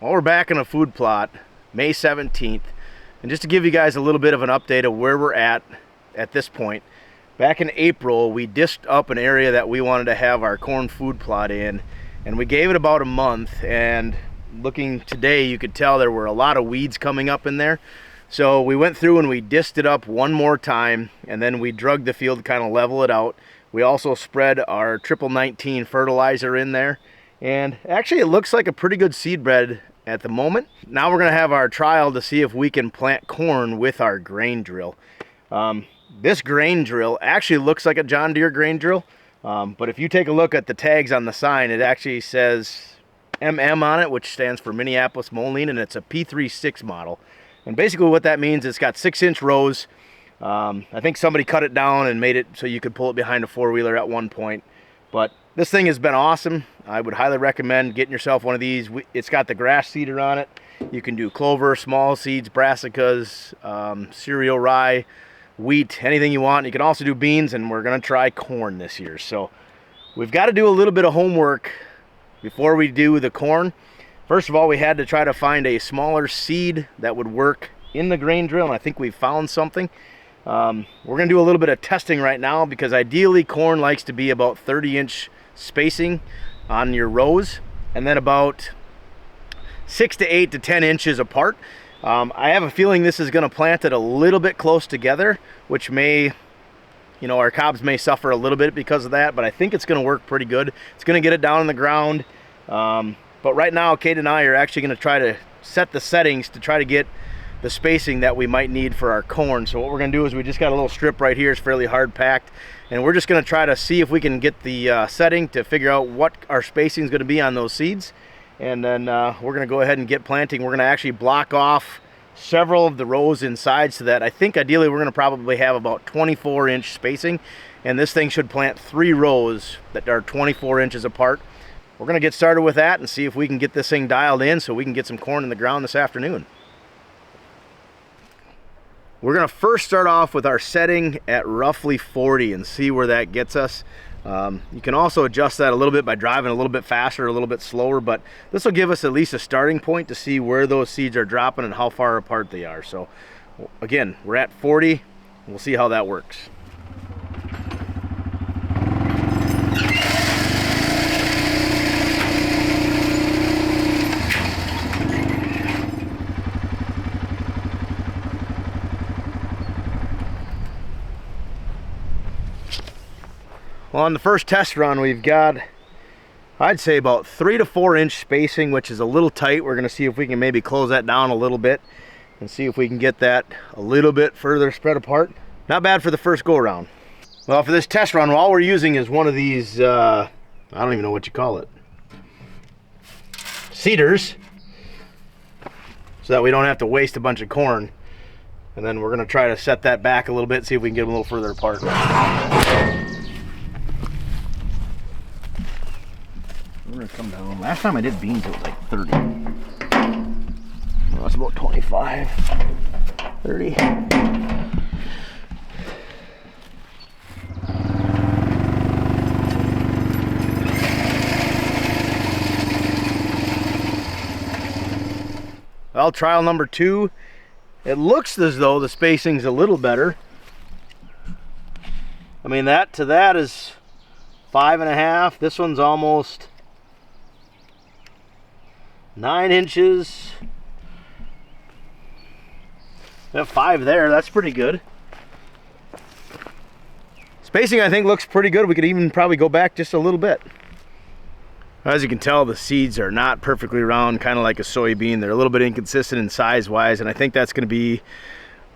Well, we're back in a food plot, May 17th. And just to give you guys a little bit of an update of where we're at this point, back in April, we dished up an area that we wanted to have our corn food plot in, and we gave it about a month, and looking today, you could tell there were a lot of weeds coming up in there. So we went through and we dished it up one more time, and then we drugged the field to kind of level it out. We also spread our triple 19 fertilizer in there, and actually it looks like a pretty good seed bed at the moment. Now we're going to have our trial to see if we can plant corn with our grain drill. This grain drill actually looks like a John Deere grain drill, but if you take a look at the tags on the sign, it actually says MM on it, which stands for Minneapolis Moline, and it's a P36 model. And basically what that means, it's got 6-inch rows. I think somebody cut it down and made it so you could pull it behind a four-wheeler at one point. But this thing has been awesome. I would highly recommend getting yourself one of these. It's got the grass seeder on it. You can do clover, small seeds, brassicas, cereal, rye, wheat, anything you want. You can also do beans, and we're going to try corn this year. So we've got to do a little bit of homework before we do the corn. First of all, we had to try to find a smaller seed that would work in the grain drill, and I think we found something. We're going to do a little bit of testing right now, because ideally corn likes to be about 30-inch spacing on your rows, and then about 6 to 8 to 10 inches apart. I have a feeling this is going to plant it a little bit close together, which may, our cobs may suffer a little bit because of that, but I think it's going to work pretty good. It's going to get it down in the ground. But right now, Kate and I are actually going to try to set the settings to try to get the spacing that we might need for our corn. So what we're going to do is we just got a little strip right here. It's fairly hard packed, and we're just going to try to see if we can get the setting to figure out what our spacing is going to be on those seeds. And then we're going to go ahead and get planting. We're going to actually block off several of the rows inside, so that I think ideally we're going to probably have about 24-inch spacing, and this thing should plant 3 rows that are 24 inches apart. We're going to get started with that and see if we can get this thing dialed in so we can get some corn in the ground this afternoon. We're going to first start off with our setting at roughly 40 and see where that gets us. You can also adjust that a little bit by driving a little bit faster, a little bit slower, but this will give us at least a starting point to see where those seeds are dropping and how far apart they are. So again, we're at 40, and we'll see how that works. Well, on the first test run, we've got, I'd say, about 3 to 4 inch spacing, which is a little tight. We're going to see if we can maybe close that down a little bit and see if we can get that a little bit further spread apart. Not bad for the first go around. Well, for this test run, all we're using is one of these, I don't even know what you call it, seeders, so that we don't have to waste a bunch of corn. And then we're going to try to set that back a little bit, see if we can get them a little further apart. We're gonna come down. Last time I did beans, it was like 30. Well, that's about 25, 30. Well, trial number 2. It looks as though the spacing's a little better. I mean, that to that is 5.5. This one's almost 9 inches. Got 5 there. That's pretty good. Spacing, I think, looks pretty good. We could even probably go back just a little bit. As you can tell, the seeds are not perfectly round, kind of like a soybean. They're a little bit inconsistent in size-wise, and I think that's going to be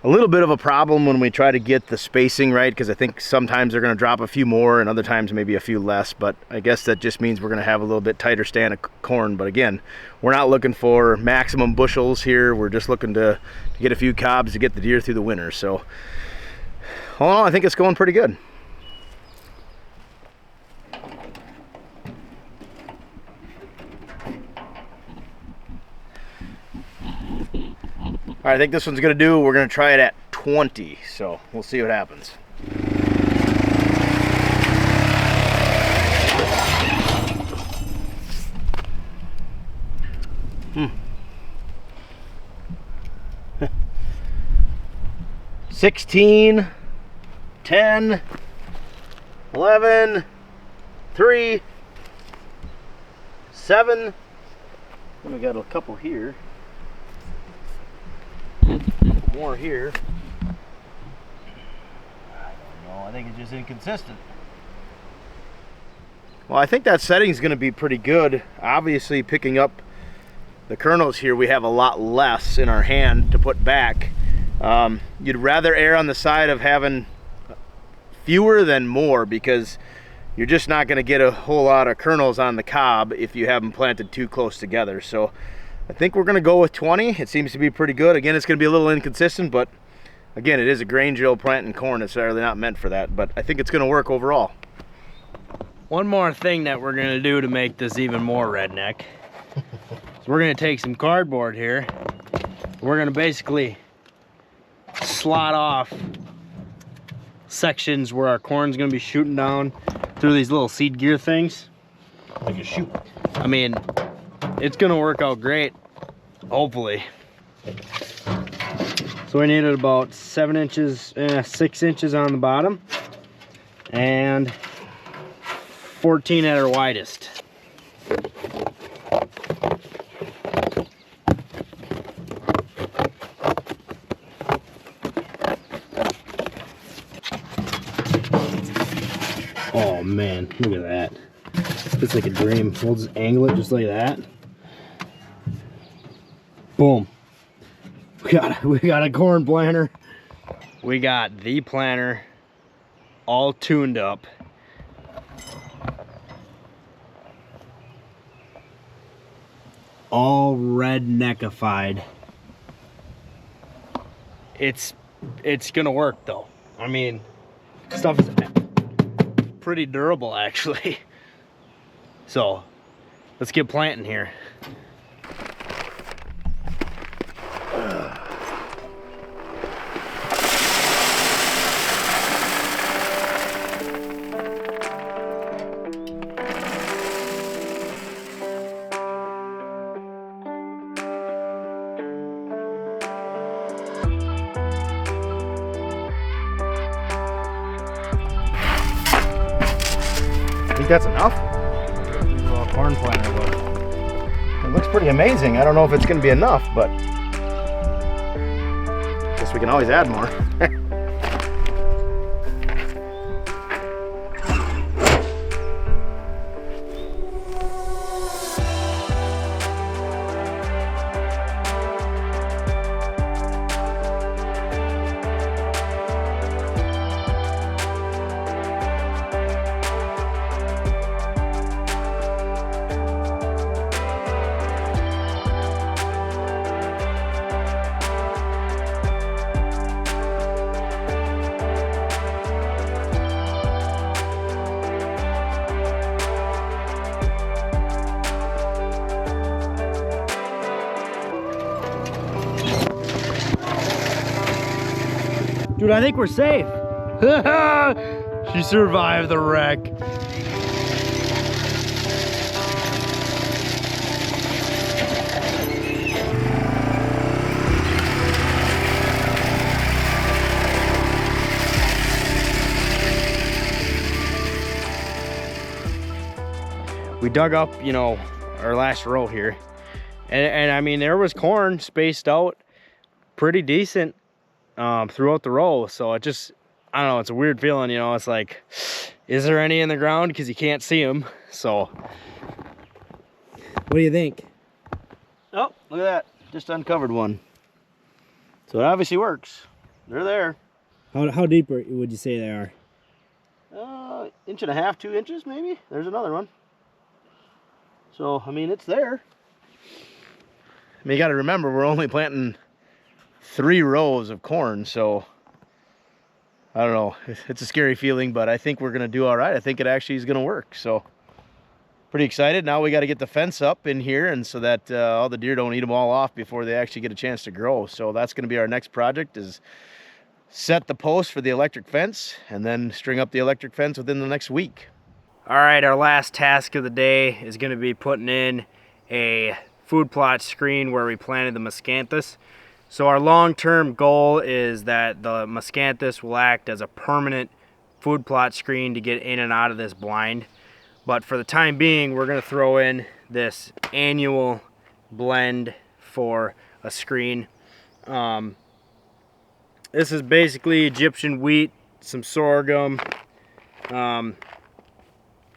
a little bit of a problem when we try to get the spacing right, because I think sometimes they're going to drop a few more and other times maybe a few less, but I guess that just means we're going to have a little bit tighter stand of corn. But again, we're not looking for maximum bushels here. We're just looking to get a few cobs to get the deer through the winter. So all in all, I think it's going pretty good. All right, I think this one's gonna do. We're gonna try it at 20, so we'll see what happens. 16, 10, 11, 3, 7. And we got a couple here. A couple more here. I don't know. I think it's just inconsistent. Well, I think that setting is going to be pretty good. Obviously, picking up the kernels here, we have a lot less in our hand to put back. You'd rather err on the side of having fewer than more, because you're just not going to get a whole lot of kernels on the cob if you have them planted too close together. So I think we're going to go with 20. It seems to be pretty good. Again, it's going to be a little inconsistent, but again, it is a grain drill planting corn. It's really not meant for that, but I think it's going to work overall. One more thing that we're gonna do to make this even more redneck is we're gonna take some cardboard here. We're gonna basically slot off sections where our corn's gonna be shooting down through these little seed gear things. Like a shoot. I mean, it's gonna work out great, hopefully. So we needed about 6 inches on the bottom, and 14 at our widest. Oh man, look at that. It's like a dream. We'll just angle it just like that. Boom. We got a corn planter. We got the planter all tuned up. All redneckified. It's gonna work though. I mean, stuff is pretty durable actually. So let's get planting here. I think that's enough. Corn planter look. It looks pretty amazing. I don't know if it's going to be enough, but I guess we can always add more. Dude, I think we're safe. She survived the wreck. We dug up, you know, our last row here. And I mean, there was corn spaced out pretty decent throughout the row. So it just, I don't know, it's a weird feeling, you know. It's like, is there any in the ground? Because you can't see them. So what do you think? Oh, look at that. Just uncovered one. So it obviously works. They're there. How deep would you say they are? 1.5 inches, 2 inches maybe. There's another one. So, I mean, it's there. I mean, you got to remember, we're only planting 3 rows of corn, so I don't know. It's a scary feeling, but I think we're going to do all right. I think it actually is going to work. So, pretty excited. Now we got to get the fence up in here, and so that all the deer don't eat them all off before they actually get a chance to grow. So that's going to be our next project, is set the post for the electric fence and then string up the electric fence within the next week. All right, our last task of the day is going to be putting in a food plot screen where we planted the miscanthus. So our long-term goal is that the Miscanthus will act as a permanent food plot screen to get in and out of this blind. But for the time being, we're going to throw in this annual blend for a screen. This is basically Egyptian wheat, some sorghum, and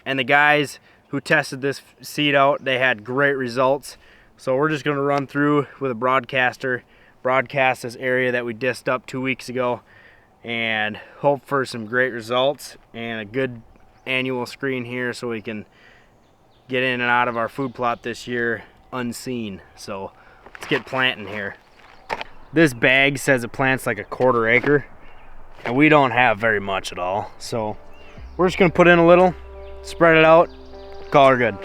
the guys who tested this seed out, they had great results. So we're just going to run through with a broadcaster, broadcast this area that we disced up 2 weeks ago, and hope for some great results and a good annual screen here so we can get in and out of our food plot this year unseen. So let's get planting here. This bag says it plants like a 1/4 acre, and we don't have very much at all. So we're just gonna put in a little, spread it out, call her good.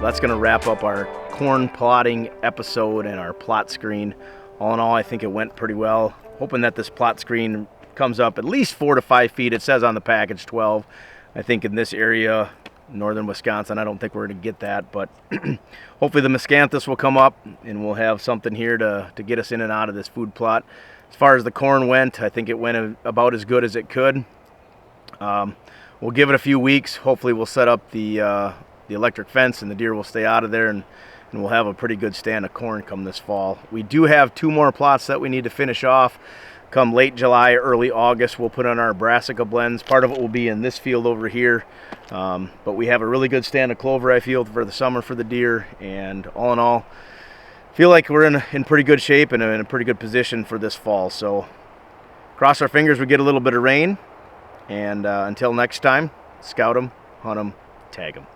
That's going to wrap up our corn plotting episode and our plot screen. All in all, I think it went pretty well. Hoping that this plot screen comes up at least 4 to 5 feet. It says on the package 12. I think in this area, northern Wisconsin, I don't think we're going to get that, but hopefully the Miscanthus will come up and we'll have something here to get us in and out of this food plot. As far as the corn went, I think it went about as good as it could. We'll give it a few weeks. Hopefully we'll set up the electric fence and the deer will stay out of there, and we'll have a pretty good stand of corn come this fall. We do have 2 more plots that we need to finish off. Come late July, early August, we'll put on our brassica blends. Part of it will be in this field over here, but we have a really good stand of clover, I feel, for the summer for the deer, and all in all, feel like we're in pretty good shape and in a pretty good position for this fall. So cross our fingers we get a little bit of rain, and until next time, scout them, hunt them, tag them.